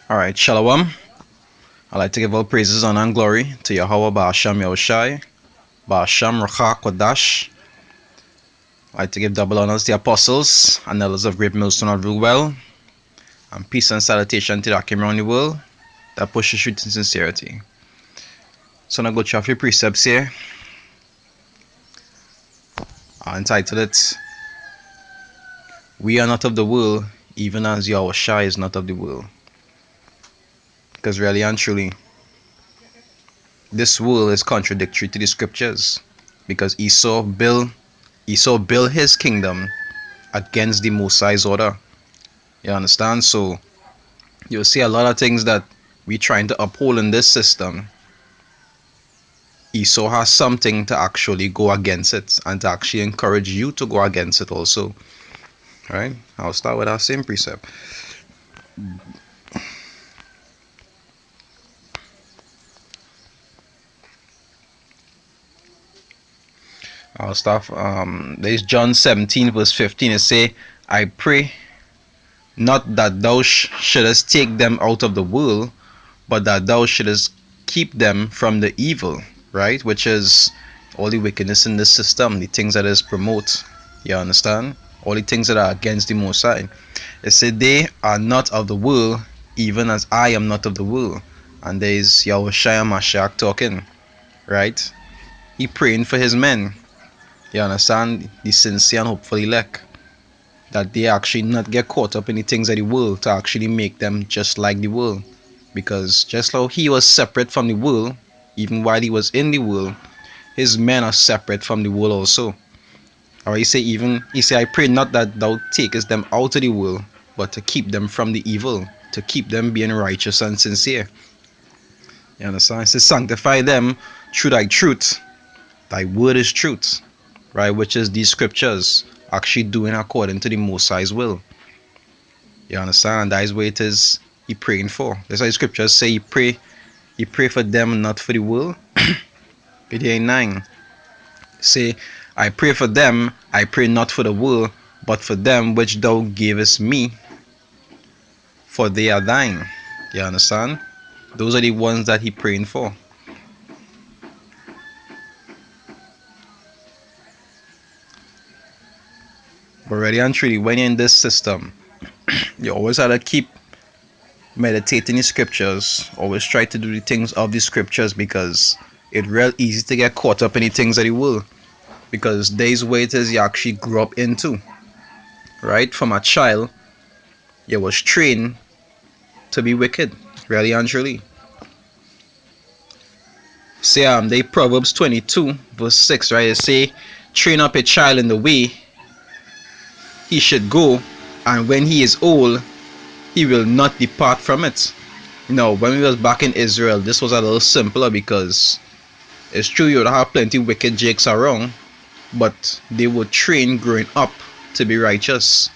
Alright, Shalom. I'd like to give all praises, honor, and glory to Yahweh Ba'asham Yahushai, Ba'asham Racha Kodash. I'd like to give double honors to the apostles and elders of Great Millstone of Well, and peace and salutation to the came around the world that pushes truth in sincerity. So I'm going to go through a few precepts here. I entitled it, We are not of the world, even as Yahushai is not of the world. Because really and truly, this world is contradictory to the scriptures. Because Esau built his kingdom against the Most High's order. You understand? So you'll see a lot of things that we're trying to uphold in this system. Esau has something to actually go against it and to actually encourage you to go against it also. Alright? I'll start with our same precept. I'll start. There's John 17 verse 15. It say, I pray not that thou shouldest take them out of the world, but that thou shouldest keep them from the evil. Right? Which is all the wickedness in this system, the things that is promote. You understand? All the things that are against the Most High. It said they are not of the world, even as I am not of the world. And there is Yahushua Mashiach talking. Right? He praying for his men. You understand? The sincere and hopeful elect. That they actually not get caught up in the things of the world to actually make them just like the world. Because just like he was separate from the world, even while he was in the world, his men are separate from the world also. Or he say, I pray not that thou takest them out of the world, but to keep them from the evil, to keep them being righteous and sincere. You understand? He says, sanctify them through thy truth. Thy word is truth. Right, which is these scriptures actually doing according to the Most High's will. You understand? And that is what it is he praying for. That's why the scriptures say he pray for them, not for the world. Page 9 say, I pray for them, I pray not for the world, but for them which thou gavest me, for they are thine. You understand? Those are the ones that he praying for. But really and truly, when you're in this system, you always have to keep meditating the scriptures. Always try to do the things of the scriptures, because it's real easy to get caught up in the things of the world. Because there's what it is you actually grew up into. Right? From a child, you was trained to be wicked. Really and truly. Say they Proverbs 22 verse 6, right? It say, train up a child in the way he should go, and when he is old, he will not depart from it. You know, when we was back in Israel, this was a little simpler, because it's true you would have plenty wicked jakes around, but they were trained growing up to be righteous,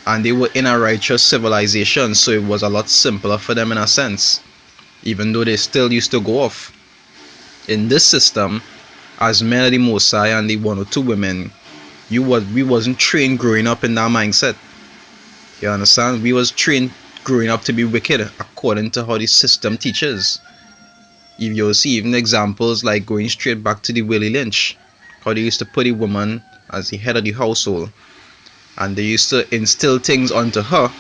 and they were in a righteous civilization, so it was a lot simpler for them in a sense, even though they still used to go off. In this system, as men of the Most High and the one or two women, we wasn't trained growing up in that mindset. You understand? We was trained growing up to be wicked according to how the system teaches. If you'll see even examples like going straight back to the Willie Lynch, how they used to put a woman as the head of the household, and they used to instill things onto her,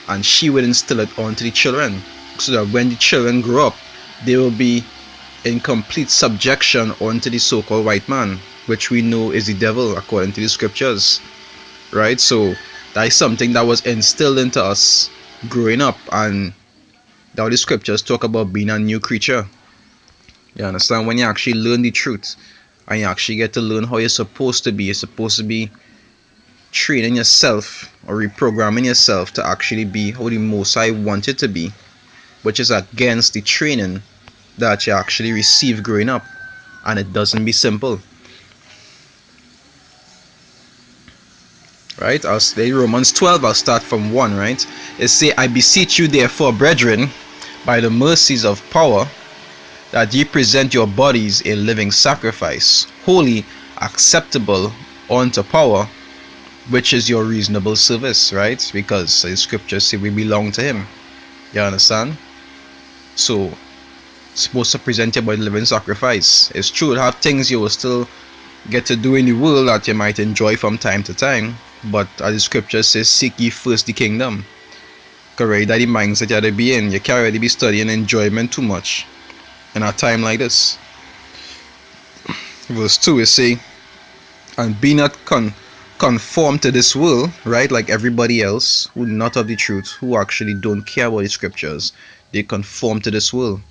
and she would instill it onto the children, so that when the children grow up, they will be in complete subjection onto the so-called white man, which we know is the devil according to the scriptures. Right? So that is something that was instilled into us growing up, and now the scriptures talk about being a new creature. You understand? When you actually learn the truth, and you actually get to learn how you're supposed to be training yourself or reprogramming yourself to actually be how the Most High want it to be, which is against the training that you actually receive growing up, and it doesn't be simple. Right? I'll say Romans 12, I'll start from 1, right? It say, I beseech you therefore, brethren, by the mercies of power, that ye present your bodies a living sacrifice, holy, acceptable unto power, which is your reasonable service, right? Because the scriptures say we belong to him. You understand? So supposed to present your body living sacrifice. It's true, you have things you will still get to do in the world that you might enjoy from time to time, but as the scripture says, seek ye first the kingdom. Correct, that the mindset you have to be in. You can't really be studying enjoyment too much in a time like this. Verse 2 is say, and be not conformed to this world, right? Like everybody else who not of the truth, who actually don't care about the scriptures. They conform to this world.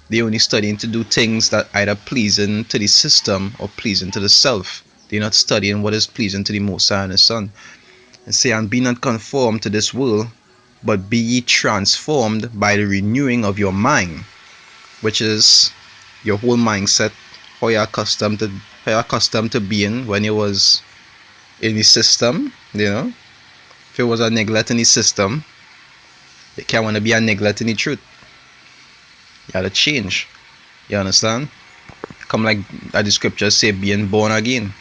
They only studying to do things that either pleasing to the system or pleasing to the self. They're not studying what is pleasing to the Most High and His Son. And say, and be not conformed to this world, but be ye transformed by the renewing of your mind, which is your whole mindset, how you're accustomed to being when you was in the system. If it was a neglect in the system, you can't want to be a neglect in the truth. You gotta change. You understand? Come like the scriptures say, being born again.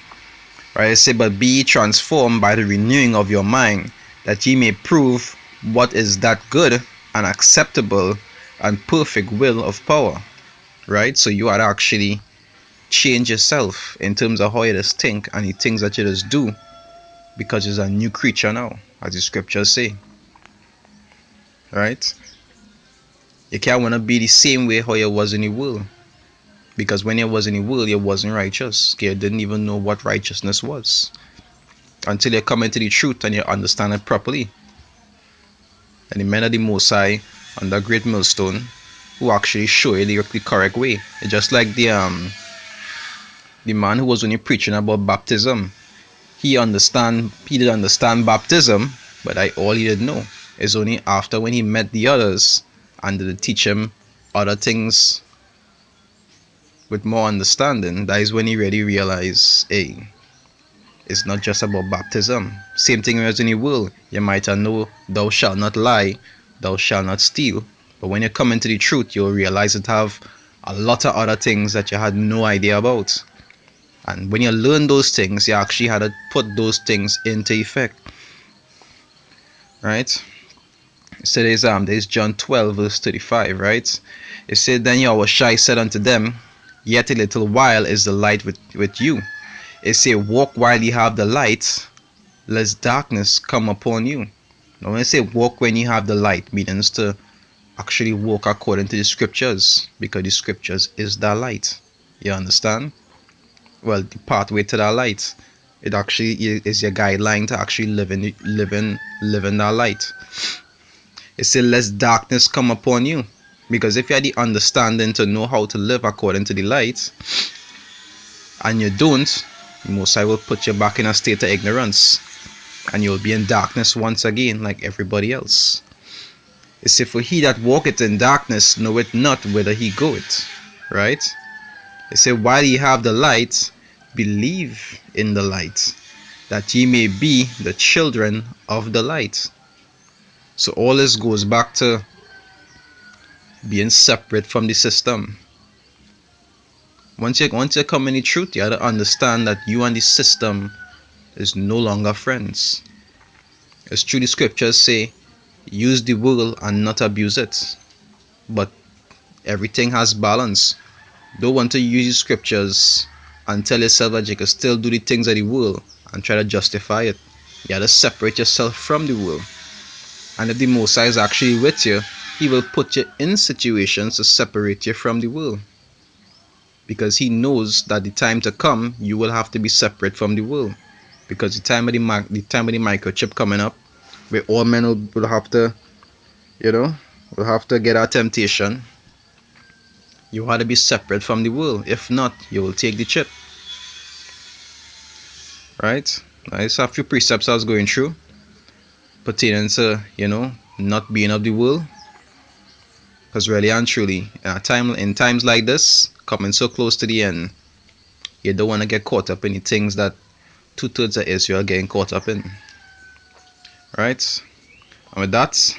Right? It say, but be transformed by the renewing of your mind, that ye may prove what is that good and acceptable and perfect will of power. Right? So you are actually change yourself in terms of how you just think and the things that you just do, because you're a new creature now, as the scriptures say. Right? You can't want to be the same way how you was in the world, because when you was in the world, you wasn't righteous. You didn't even know what righteousness was until you come into the truth and you understand it properly. And the men of the Most High on the great millstone who actually show you the correct way. It's just like the man who was only preaching about baptism. He did understand baptism, but all he didn't know is only after when he met the others and they teach him other things with more understanding, that is when he really realized, hey, it's not just about baptism. Same thing as in the world. You might know, thou shalt not lie, thou shalt not steal. But when you come into the truth, you'll realize it have a lot of other things that you had no idea about. And when you learn those things, you actually had to put those things into effect. Right? So there's John 12 verse 35, right? It said, then YAHAWASHI said unto them, yet a little while is the light with you. It say, walk while you have the light, lest darkness come upon you. Now when I say walk when you have the light, means to actually walk according to the scriptures, because the scriptures is that light. You understand? Well, the pathway to that light, it actually is your guideline to actually live in that light. It says, lest darkness come upon you, because if you had the understanding to know how to live according to the light, and you don't, Most High will put you back in a state of ignorance, and you'll be in darkness once again like everybody else. It says, for he that walketh in darkness knoweth not whither he goeth. Right? It says, while ye have the light, believe in the light, that ye may be the children of the light. So all this goes back to being separate from the system. Once you come in the truth, you have to understand that you and the system is no longer friends. It's true the scriptures say, use the world and not abuse it. But everything has balance. Don't want to use the scriptures and tell yourself that you can still do the things of the world and try to justify it. You have to separate yourself from the world. And if the Most High is actually with you, he will put you in situations to separate you from the world. Because he knows that the time to come, you will have to be separate from the world. Because the time of the microchip coming up, where all men will have to, will have to get our temptation. You have to be separate from the world. If not, you will take the chip. Right? There's a few precepts I was going through pertaining to, not being of the world. Because really and truly, in times like this, coming so close to the end, you don't want to get caught up in the things that 2/3 of Israel are getting caught up in. Right? And with that,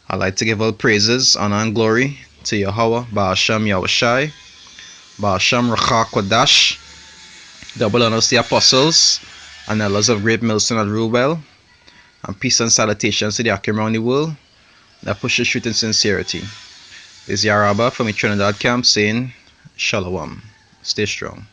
I'd like to give all praises, honor, and glory to Yahweh, Ba'ashem YAHAWASHI, Ba'ashem Racha Kodash, double honors to the apostles and elders of Great Millstone at Rulewell, and peace and salutations to the Akim around the world. that pushes truth in sincerity. This is Yaraba from the Trinidad camp saying Shalom. Stay strong.